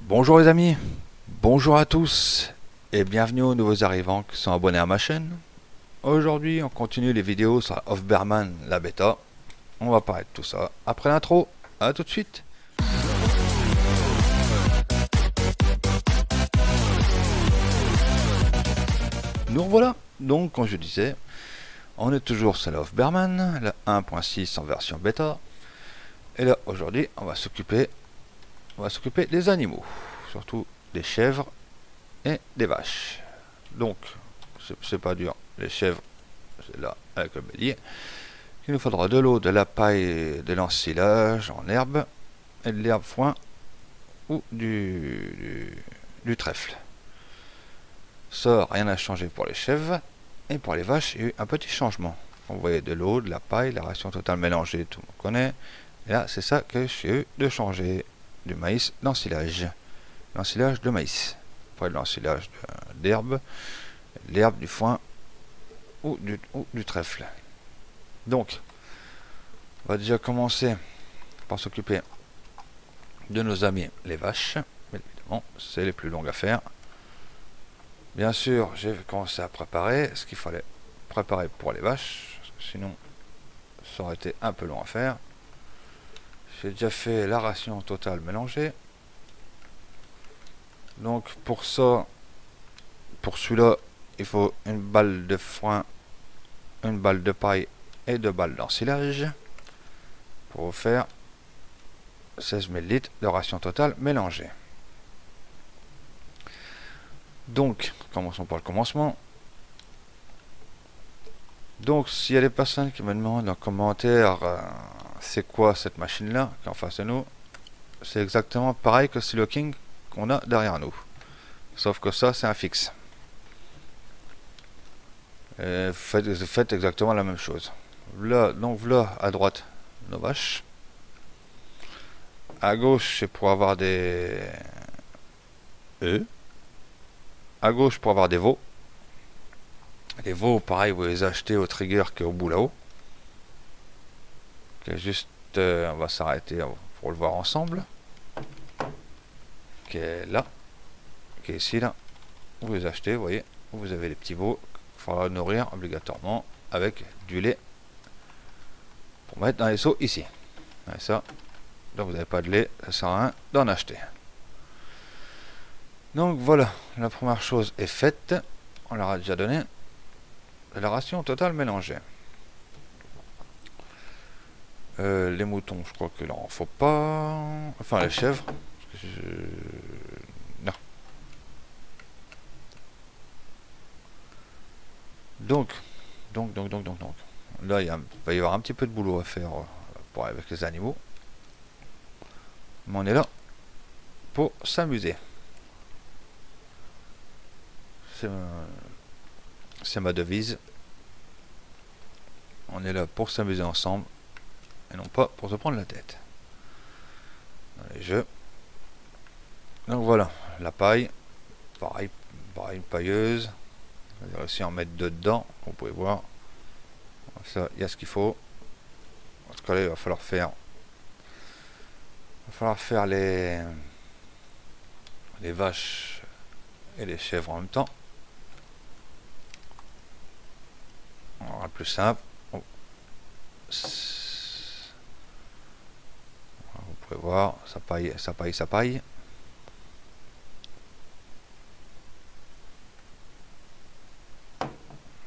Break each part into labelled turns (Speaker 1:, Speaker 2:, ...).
Speaker 1: Bonjour les amis, bonjour à tous et bienvenue aux nouveaux arrivants qui sont abonnés à ma chaîne. Aujourd'hui on continue les vidéos sur la Hoffberman, la bêta. On va parler de tout ça après l'intro, à tout de suite. Nous revoilà, donc comme je disais, on est toujours sur la Hoffberman, la 1.6 en version bêta. Et là aujourd'hui on va s'occuper des animaux, surtout des chèvres et des vaches. Donc, c'est pas dur, les chèvres, c'est là avec le bélier. Il nous faudra de l'eau, de la paille, de l'ensilage en herbe, et de l'herbe foin ou du trèfle. Ça, rien n'a changé pour les chèvres, et pour les vaches, il y a eu un petit changement. On voyait de l'eau, de la paille, la ration totale mélangée, tout le monde connaît. Et là, c'est ça que j'ai eu de changer, du maïs, l'ensilage de maïs. Pas de l'ensilage d'herbe, l'herbe, du foin ou du trèfle. Donc, on va déjà commencer par s'occuper de nos amis les vaches. Mais évidemment, c'est les plus longues à faire. Bien sûr, j'ai commencé à préparer ce qu'il fallait préparer pour les vaches, parce que sinon, ça aurait été un peu long à faire. J'ai déjà fait la ration totale mélangée. Donc, pour ça, pour celui-là, il faut une balle de foin, une balle de paille et 2 balles d'ensilage pour faire 16 ml de ration totale mélangée. Donc, commençons par le commencement. Donc, s'il y a des personnes qui me demandent en commentaire c'est quoi cette machine-là qui est en face de nous, c'est exactement pareil que Silo King qu'on a derrière nous. Sauf que ça, c'est un fixe. Et faites exactement la même chose. Là, donc là, à droite, nos vaches. À gauche, c'est pour avoir des œufs. À gauche, pour avoir des veaux. Les veaux, pareil, vous les achetez au trigger qui est au bout là-haut. Qui est juste, on va s'arrêter pour le voir ensemble. Qui est là. Qui est ici, là. Vous les achetez, vous voyez. Vous avez les petits veaux. Il faudra nourrir obligatoirement avec du lait. Pour mettre dans les seaux ici. Et ça, donc vous n'avez pas de lait, ça sert à rien d'en acheter. Donc voilà, la première chose est faite. On leur a déjà donné la ration totale mélangée. Les moutons, je crois qu'il n'en faut pas. Enfin, les chèvres. Non. Donc. Là, il va y avoir un petit peu de boulot à faire avec les animaux. Mais on est là pour s'amuser. C'est ma devise. On est là pour s'amuser ensemble et non pas pour se prendre la tête dans les jeux. Donc voilà, la paille, pareil, une pailleuse. On va réussir à en mettre 2 dedans, vous pouvez voir. Ça, il y a ce qu'il faut. En tout cas, là, il va falloir faire les vaches et les chèvres en même temps. On aura le plus simple. Oh. Vous pouvez voir, ça paille.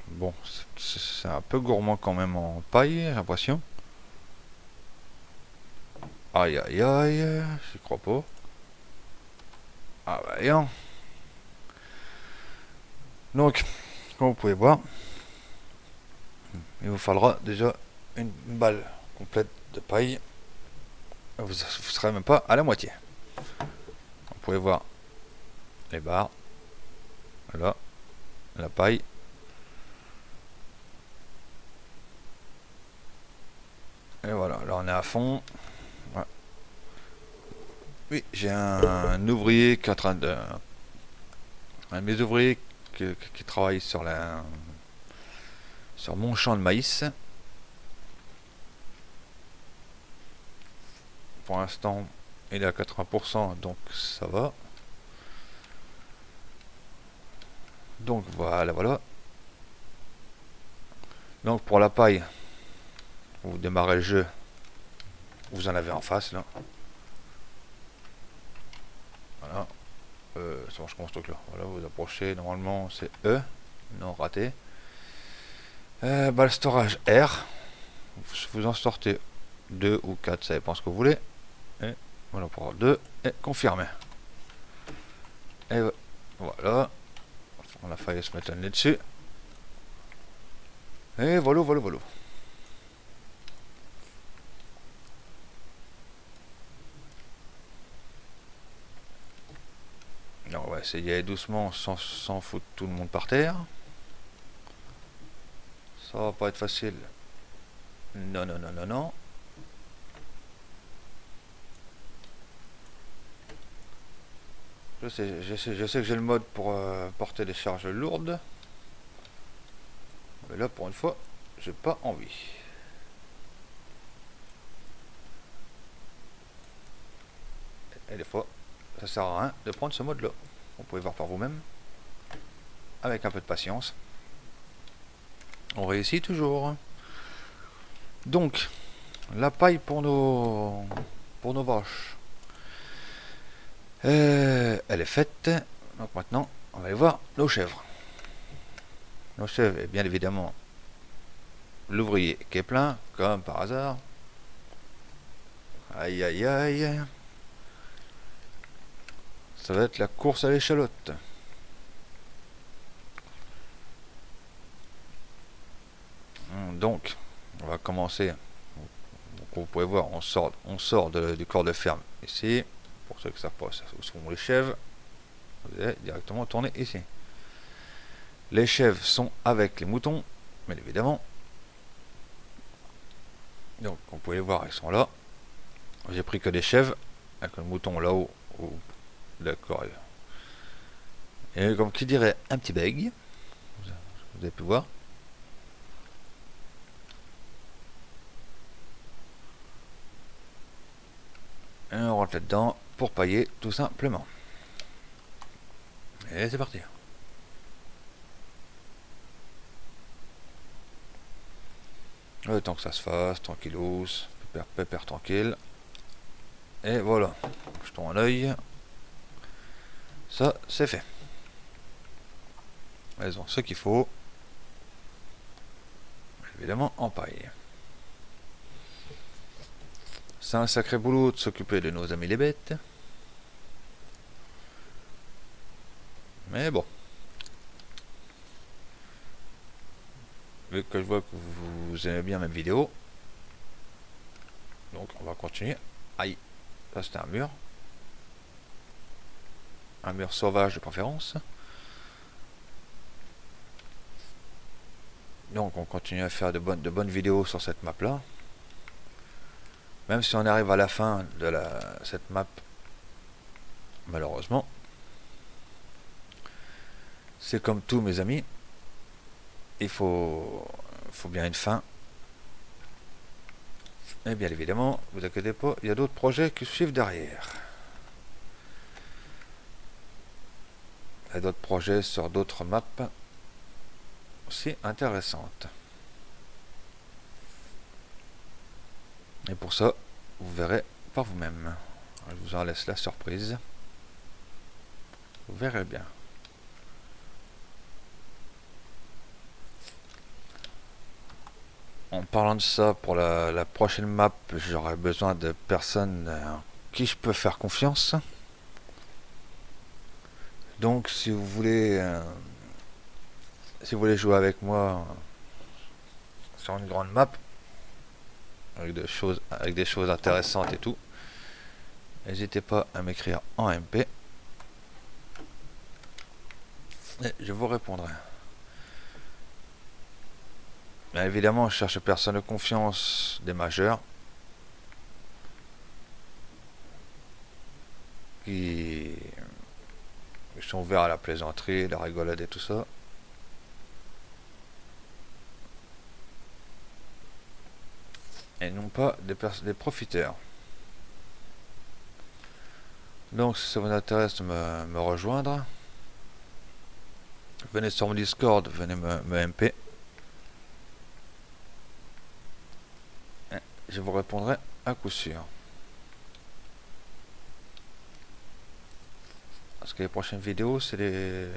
Speaker 1: Bon, c'est un peu gourmand quand même en paille, j'ai l'impression. Aïe aïe aïe, je crois pas. Ah bah rien. Donc, comme vous pouvez voir, il vous faudra déjà une balle complète de paille. Vous ne serez même pas à la moitié. Vous pouvez voir les barres. Là, la paille. Et voilà, là on est à fond. Ouais. Oui, j'ai un ouvrier qui est en train de... Un de mes ouvriers qui travaille sur mon champ de maïs. Pour l'instant, il est à 80%, donc ça va. Donc voilà, voilà. Donc pour la paille, vous démarrez le jeu, vous en avez en face là. Voilà. Ça marche comment ce truc là? Voilà, vous approchez, normalement c'est E. Non, raté. Le storage R. Vous en sortez 2 ou 4, ça dépend ce que vous voulez. Et voilà pour 2. Et confirmer. Et voilà. On a failli se mettre un nez dessus. Et voilà, voilà, voilà. Alors, on va essayer d'aller doucement sans foutre tout le monde par terre. Ça va pas être facile. Non, non, non, non, non. Je sais que j'ai le mode pour porter des charges lourdes. Mais là, pour une fois, j'ai pas envie. Et des fois, ça sert à rien de prendre ce mode-là. Vous pouvez voir par vous-même. Avec un peu de patience. On réussit toujours. Donc, la paille pour nos vaches. Elle est faite. Donc maintenant, on va aller voir nos chèvres. Nos chèvres, et bien évidemment, l'ouvrier qui est plein, comme par hasard. Aïe aïe aïe. Ça va être la course à l'échalote. Donc, on va commencer. Donc, vous pouvez voir, on sort du corps de ferme ici. Pour ceux qui ne savent pas où sont les chèvres, vous allez directement tourner ici. Les chèvres sont avec les moutons, bien évidemment. Donc, vous pouvez voir, ils sont là. J'ai pris que des chèvres, avec le mouton là-haut. D'accord. Et comme qui dirait, un petit bug. Vous avez pu voir. Et on rentre là-dedans pour pailler tout simplement. Et c'est parti. Le temps que ça se fasse, tranquillos, pépère tranquille. Et voilà, jetons un œil. Ça, c'est fait. Elles ont ce qu'il faut. Évidemment, en paille. C'est un sacré boulot de s'occuper de nos amis les bêtes. Mais bon. Vu que je vois que vous aimez bien mes vidéos. Donc, on va continuer. Aïe, ça c'était un mur. Un mur sauvage de préférence. Donc, on continue à faire de bonnes vidéos sur cette map là. Même si on arrive à la fin de cette map, malheureusement, c'est comme tout mes amis, il faut bien une fin. Et bien évidemment, vous inquiétez pas, il y a d'autres projets qui suivent derrière. Il y a d'autres projets sur d'autres maps aussi intéressantes. Et pour ça, vous verrez par vous-même. Je vous en laisse la surprise. Vous verrez bien. En parlant de ça, pour la prochaine map, j'aurai besoin de personnes qui je peux faire confiance. Donc, si vous voulez jouer avec moi sur une grande map, avec des choses intéressantes et tout, n'hésitez pas à m'écrire en MP et je vous répondrai. Bien évidemment, je cherche personne de confiance des majeurs qui sont ouverts à la plaisanterie, la rigolade et tout ça. Et non pas des profiteurs. Donc si ça vous intéresse de me rejoindre, venez sur mon Discord, venez me MP. Et je vous répondrai à coup sûr. Parce que les prochaines vidéos, c'est les...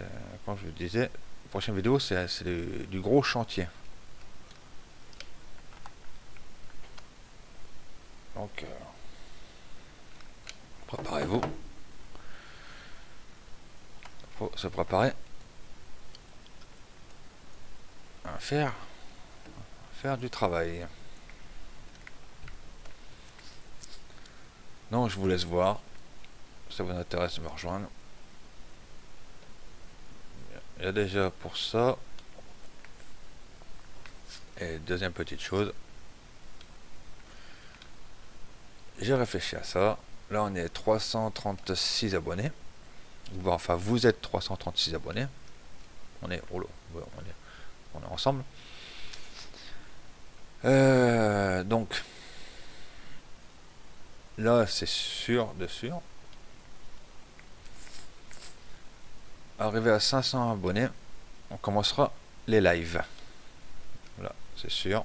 Speaker 1: Comme je le disais, les prochaines vidéos, c'est du gros chantier. Donc, préparez-vous. Il faut se préparer à faire du travail. Donc, je vous laisse voir. Si ça vous intéresse de me rejoindre. Il y a déjà pour ça. Et deuxième petite chose. J'ai réfléchi à ça. Là, on est 336 abonnés. Enfin, vous êtes 336 abonnés. On est ensemble. Donc, là, c'est sûr de sûr. Arrivé à 500 abonnés, on commencera les lives. Voilà, c'est sûr.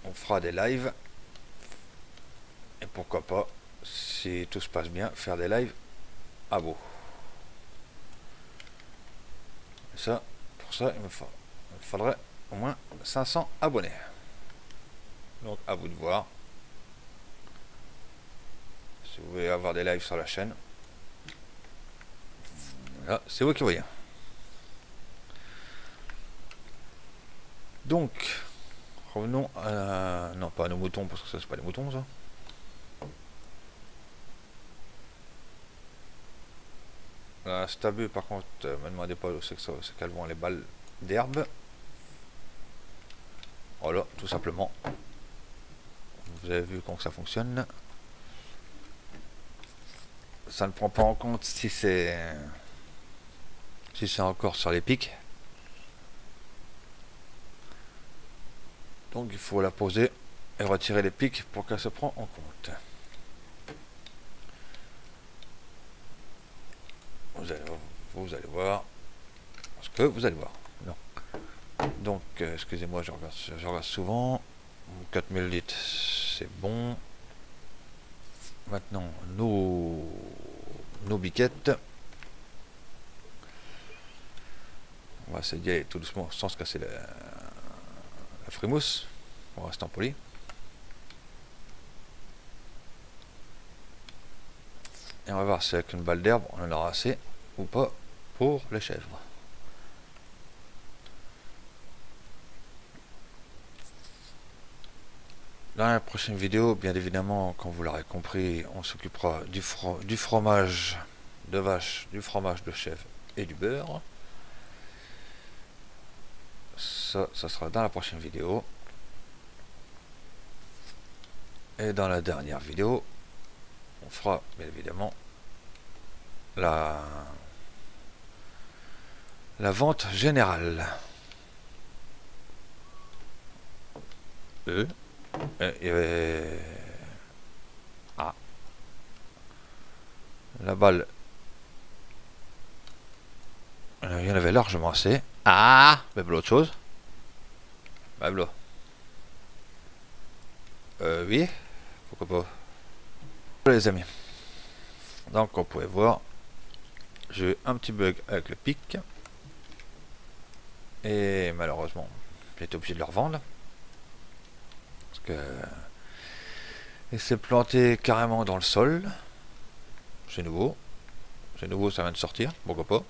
Speaker 1: On fera des lives. Et pourquoi pas, si tout se passe bien, faire des lives à vous. Et ça, pour ça, il me faudrait au moins 500 abonnés. Donc, à vous de voir. Si vous voulez avoir des lives sur la chaîne. Là, c'est vous qui voyez. Donc, revenons à... Non, pas à nos moutons, parce que ça, c'est pas des moutons, ça. La Stabu, par contre, me demandez pas où c'est que ça, c'est qu'elles vont les balles d'herbe. Voilà, tout simplement. Vous avez vu comment ça fonctionne. Ça ne prend pas en compte si c'est encore sur les pics. Donc il faut la poser et retirer les pics pour qu'elle se prenne en compte. Vous allez voir ce que vous allez voir. Non. Donc excusez-moi, je regarde souvent. 4000 litres, c'est bon. Maintenant nos biquettes. On va essayer d'y aller tout doucement sans se casser la frimousse. On reste en poli. Et on va voir si avec une balle d'herbe on en aura assez ou pas pour les chèvres. Dans la prochaine vidéo, bien évidemment, comme vous l'aurez compris, on s'occupera du fromage de vache, du fromage de chèvre et du beurre. Ça sera dans la prochaine vidéo. Et dans la dernière vidéo, on fera bien évidemment la vente générale. La balle, il y en avait largement assez. Mais l'autre chose. Oui, pourquoi pas. Les amis, donc on pouvait voir, j'ai eu un petit bug avec le pic et malheureusement j'ai été obligé de le revendre parce que il s'est planté carrément dans le sol. C'est nouveau, ça vient de sortir, pourquoi pas.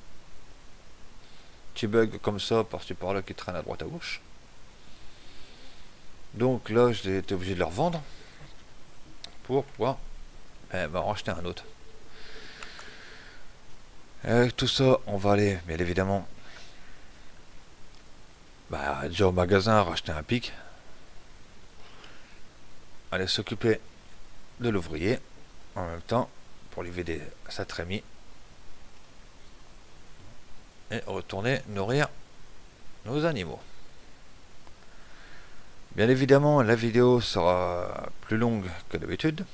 Speaker 1: Petit bug comme ça par-ci par-là qui traîne à droite à gauche. Donc là j'ai été obligé de le revendre pour pouvoir en racheter un autre. Avec tout ça, on va aller bien évidemment déjà au magasin racheter un pic, aller s'occuper de l'ouvrier en même temps pour lui vider sa trémie et retourner nourrir nos animaux. Bien évidemment, la vidéo sera plus longue que d'habitude.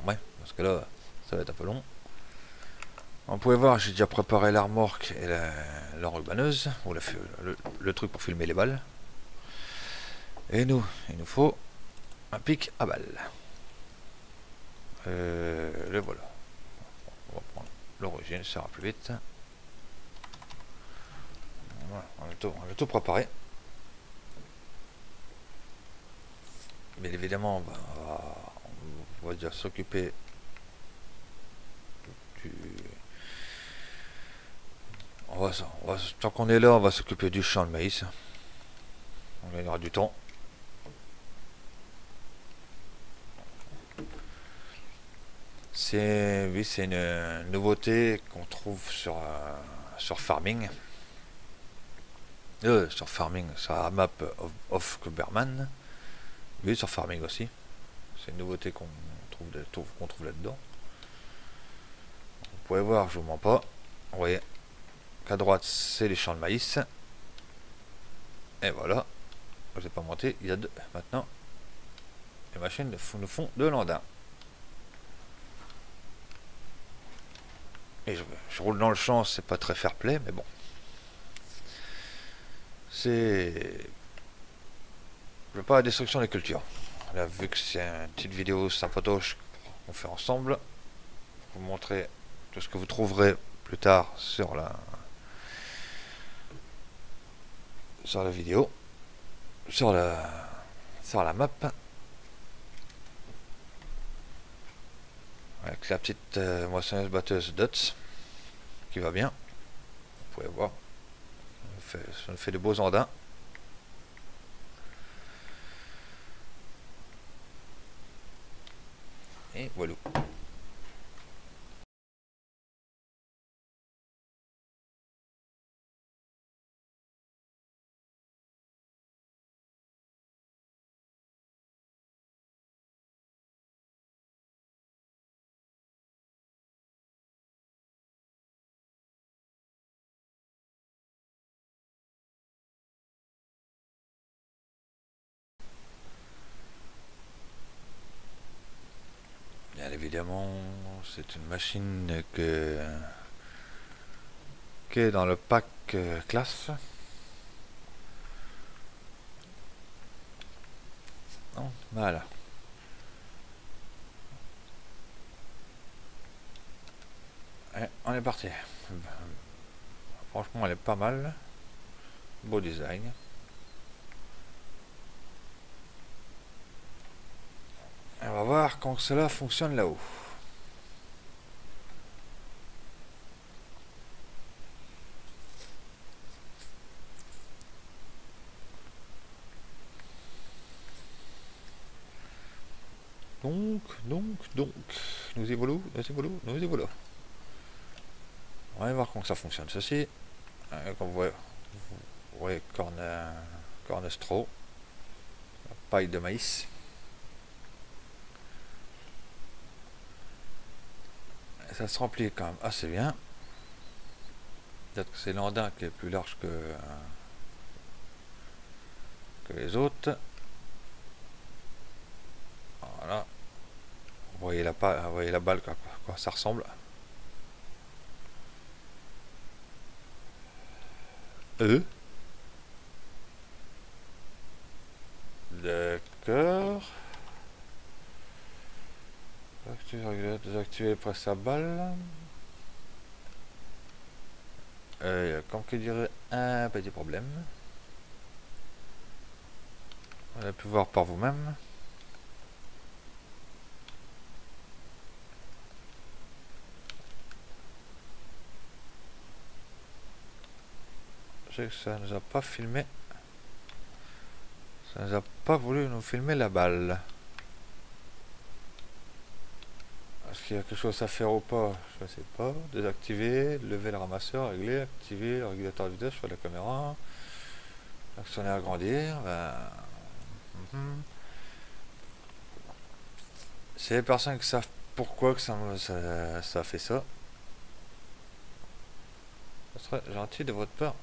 Speaker 1: Ouais, parce que là, ça va être un peu long. On pouvait voir, j'ai déjà préparé la remorque et l'enrubaneuse, ou le truc pour filmer les balles. Et il nous faut un pic à balles. Le voilà. On va prendre l'origine, ça ira plus vite. Voilà, on a tout préparé. Mais évidemment, on va déjà s'occuper du... tant qu'on est là, on va s'occuper du champ de maïs. On gagnera du temps. Oui, c'est une nouveauté qu'on trouve sur Farming. Sur Farming, sur la map of Kuberman. Oui, sur Farming aussi. C'est une nouveauté qu'on trouve là-dedans. Vous pouvez voir, je vous mens pas. Vous voyez qu'à droite, c'est les champs de maïs. Et voilà. Je n'ai pas monté. Il y a deux. Maintenant, les machines nous font de l'andin. Et je roule dans le champ, c'est pas très fair play, mais bon. C'est... Je veux pas la destruction des cultures. Là, vu que c'est une petite vidéo sympatoche qu'on fait ensemble, vous montrer tout ce que vous trouverez plus tard sur la vidéo, sur la map, avec la petite moissonneuse batteuse Dots qui va bien. Vous pouvez voir, ça nous fait de beaux andins. Et voilà. Bien évidemment, c'est une machine qui est dans le pack classe. Non, voilà. Et on est parti. Franchement, elle est pas mal. Beau design. On va voir quand cela fonctionne là-haut. Donc, nous y voilà. On va voir comment ça fonctionne. Ceci, comme vous voyez, cornestro, paille de maïs. Ça se remplit quand même assez bien. Peut-être que c'est l'andin qui est plus large que les autres. Voilà. Vous voyez la balle, quoi ça ressemble. D'accord. Désactiver presse à balle. Comme qu'il dirait un petit problème. Vous avez pu voir par vous-même. Je sais que ça nous a pas filmé. Ça nous a pas voulu nous filmer la balle. Est-ce qu'il y a quelque chose à faire ou pas? Je ne sais pas. Désactiver, lever le ramasseur, régler, activer le régulateur de vitesse sur la caméra. Actionner, agrandir. C'est les personnes qui savent pourquoi que ça fait ça. Ce serait gentil de votre part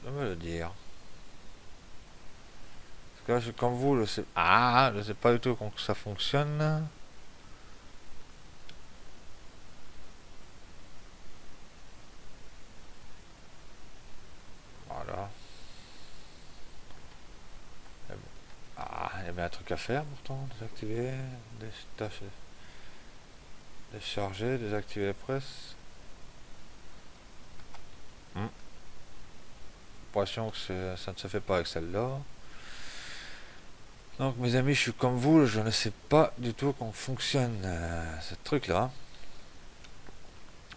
Speaker 1: de me le dire. Parce que là, comme vous, je sais pas du tout comment ça fonctionne. il y a bien un truc à faire pourtant. Désactiver, décharger, désactiver la presse. L'impression que ça ne se fait pas avec celle-là. Donc mes amis, je suis comme vous, je ne sais pas du tout comment fonctionne ce truc-là.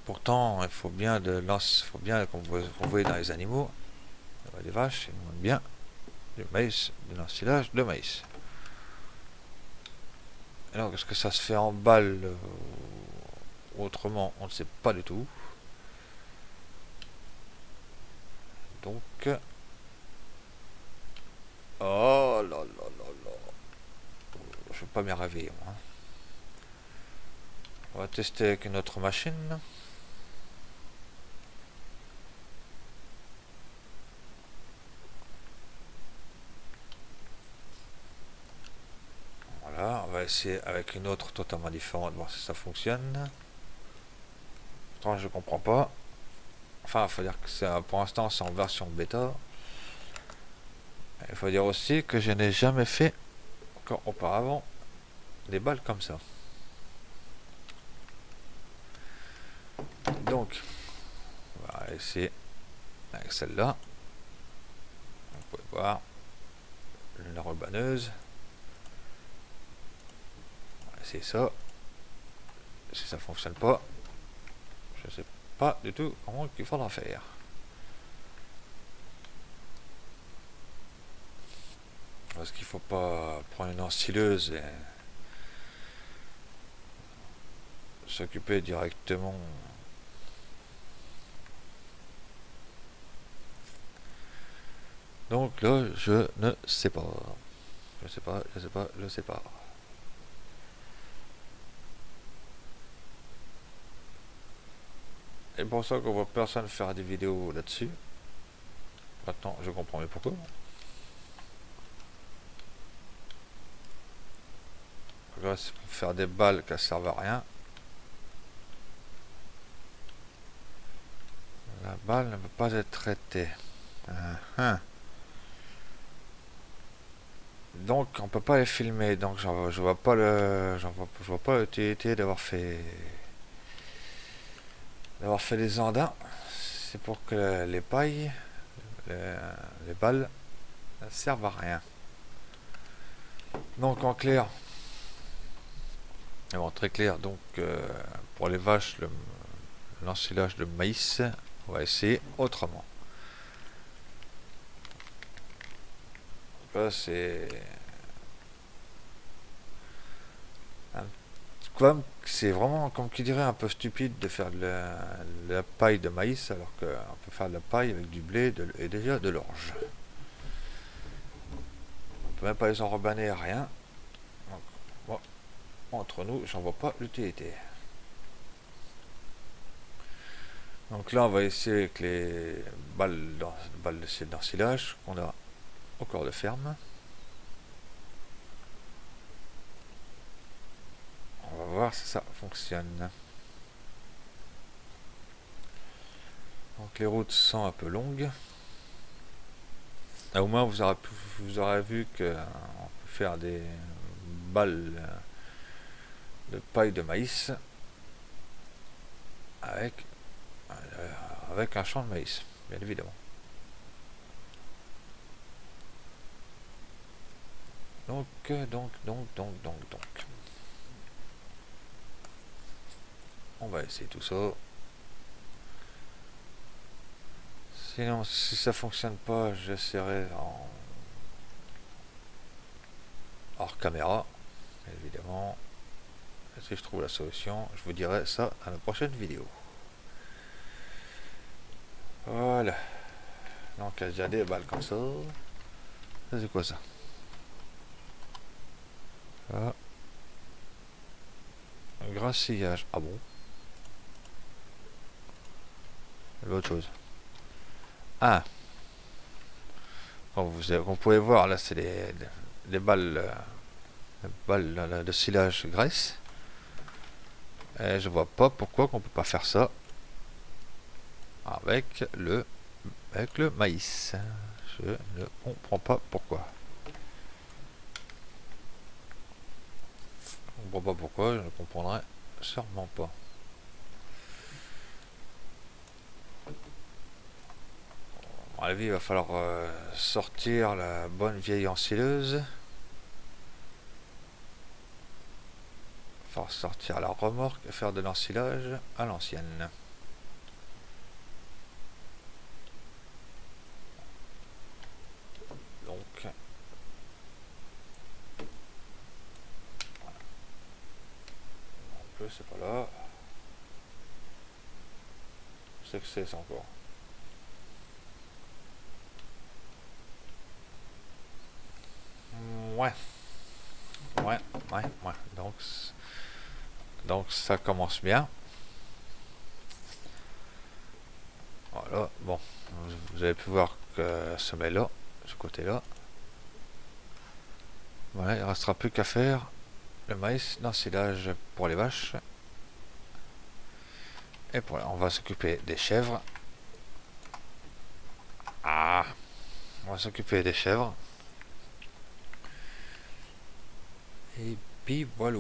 Speaker 1: Pourtant, il faut bien qu'on voit dans les animaux. Les vaches, ils demandent bien du maïs, de l'ensilage de maïs. Alors, est-ce que ça se fait en balle autrement, on ne sait pas du tout. Donc, oh là là là là, je ne vais pas m'y rêver, moi. On va tester avec une autre machine. Voilà, on va essayer avec une autre totalement différente, voir si ça fonctionne. Pourtant, je comprends pas. Enfin, il faut dire que pour l'instant, c'est en version bêta. Il faut dire aussi que je n'ai jamais fait, encore auparavant, des balles comme ça. Donc, on va essayer avec celle-là. Vous pouvez voir la rubaneuse. On va essayer ça. Si ça fonctionne pas, je sais pas du tout comment il faudra faire. Parce qu'il faut pas prendre une ensileuse et s'occuper directement. Donc là, je ne sais pas. Je sais pas. Et pour ça qu'on voit personne faire des vidéos là-dessus. Maintenant, je comprends mieux pourquoi. Là, c'est pour faire des balles qui ne servent à rien. La balle ne peut pas être traitée. Donc, on peut pas les filmer. Donc, je vois pas l'utilité d'avoir fait des andins. C'est pour que les pailles, les balles, ne servent à rien. Donc, en clair, bon, très clair. Donc, pour les vaches, l'ensilage de maïs, on va essayer autrement. Là, c'est vraiment, comme qui dirait, un peu stupide de faire de la paille de maïs alors qu'on peut faire de la paille avec du blé et déjà de l'orge. On peut même pas les enrubaner à rien. Donc, bon, entre nous, j'en vois pas l'utilité. Donc là, on va essayer avec les balles d'ensilage qu'on a au corps de ferme. On va voir si ça fonctionne. Donc les routes sont un peu longues. Au moins vous aurez vu qu'on peut faire des balles de paille de maïs avec un champ de maïs, bien évidemment. Donc. On va essayer tout ça. Sinon, si ça fonctionne pas, j'essaierai hors caméra, évidemment. Et si je trouve la solution, je vous dirai ça à la prochaine vidéo. Voilà. Donc, il y a déjà des balles comme ça. Ça, c'est quoi ça? Ah. Un grassillage. Ah bon? L'autre chose. Ah. Comme vous pouvez voir, là, c'est des balles, de silage graisse. Et je vois pas pourquoi qu'on peut pas faire ça avec le maïs. Je ne comprends pas pourquoi. vois pas pourquoi, je ne comprendrai sûrement pas. À mon avis, il va falloir sortir la bonne vieille ensileuse. Il va falloir sortir la remorque et faire de l'ensilage à l'ancienne. Donc, en plus, c'est pas là. C'est que c'est encore. Ouais. Ouais. Donc ça commence bien. Voilà, bon. Vous avez pu voir que ce met là, ce côté-là. Voilà, il ne restera plus qu'à faire le maïs d'ensilage pour les vaches. Et on va s'occuper des chèvres. Ah, on va s'occuper des chèvres. Et puis voilà.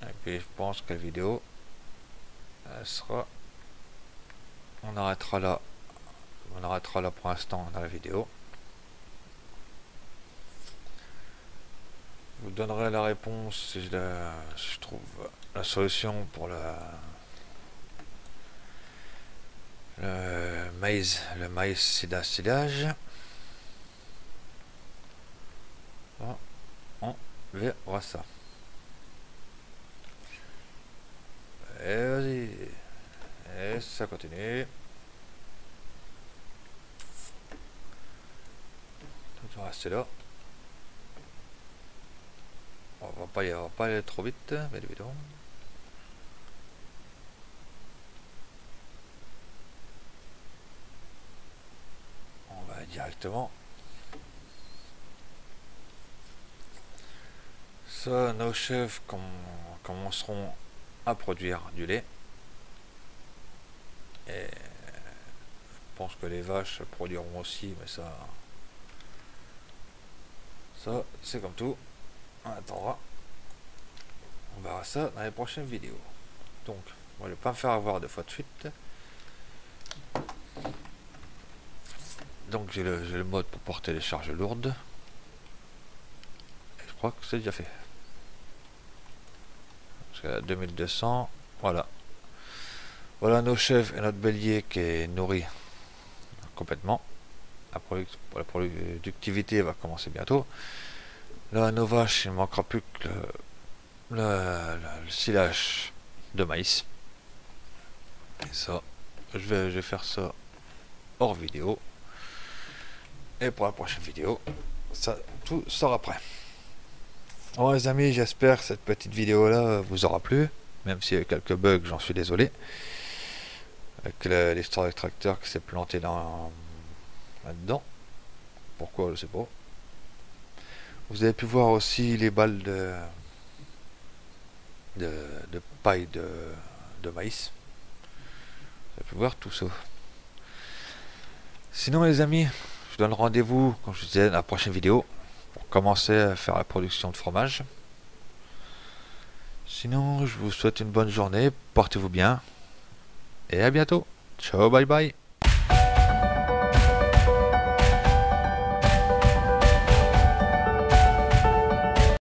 Speaker 1: Et puis je pense que la vidéo elle sera. On arrêtera là pour l'instant dans la vidéo. Je vous donnerai la réponse si je trouve la solution pour le maïs d'ensilage. On verra ça. Et vas-y. Et ça continue. Tout va rester là. On va pas aller trop vite, mais évidemment. On va directement. Ça, nos chefs commenceront à produire du lait. Et je pense que les vaches produiront aussi, mais ça c'est comme tout. On attendra. On verra ça dans les prochaines vidéos. Donc, on va ne pas me faire avoir deux fois de suite. Donc j'ai le mode pour porter les charges lourdes. Et je crois que c'est déjà fait. Parce qu'à 2200, voilà. Voilà nos chèvres et notre bélier qui est nourri complètement. La productivité va commencer bientôt. Là, nos vaches, il ne manquera plus que le silage de maïs. Et ça, je vais faire ça hors vidéo. Et pour la prochaine vidéo, tout sera prêt. Bon les amis, j'espère que cette petite vidéo là vous aura plu. Même s'il y a quelques bugs, j'en suis désolé. Avec l'histoire du tracteur qui s'est planté là-dedans. Pourquoi, je sais pas. Vous avez pu voir aussi les balles de paille de maïs. Vous avez pu voir tout ça. Sinon les amis, je donne rendez-vous, comme je disais, dans la prochaine vidéo pour commencer à faire la production de fromage. Sinon, je vous souhaite une bonne journée, portez-vous bien et à bientôt. Ciao, bye bye.